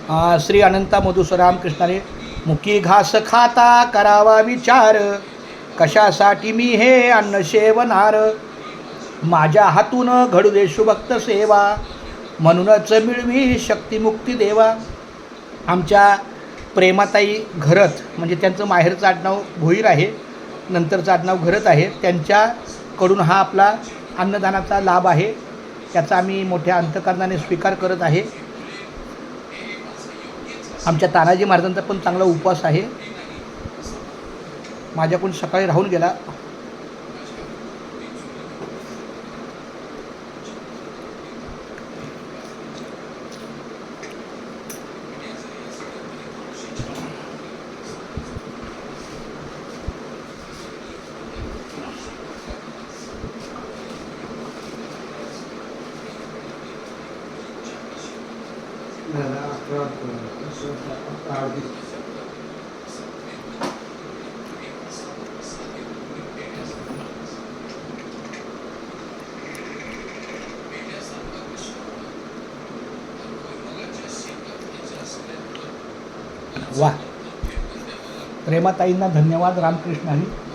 श्री अनंता मधुसराम कृष्णाने मुकी घास खाता करावा विचार, कशासाठी मी हे अन्न सेवनार, माझ्या हातून घडू दे शुभक्त सेवा, म्हणूनच मिळवी शक्तिमुक्ती देवा. आमच्या प्रेमाताई घरत, म्हणजे त्यांचं माहेरचं आडनाव भोईर आहे, नंतरचं आडनाव घरत आहे, त्यांच्याकडून हा आपला अन्नदानाचा लाभ आहे. त्याचा आम्ही मोठ्या अंतःकरणाने स्वीकार करत आहे. आमच्या तानाजी महाराजांचा पण चांगला उपवास आहे, माझ्याकडून सकाळी राहून गेला. वा, प्रेमाताईंना धन्यवाद. रामकृष्ण हरी.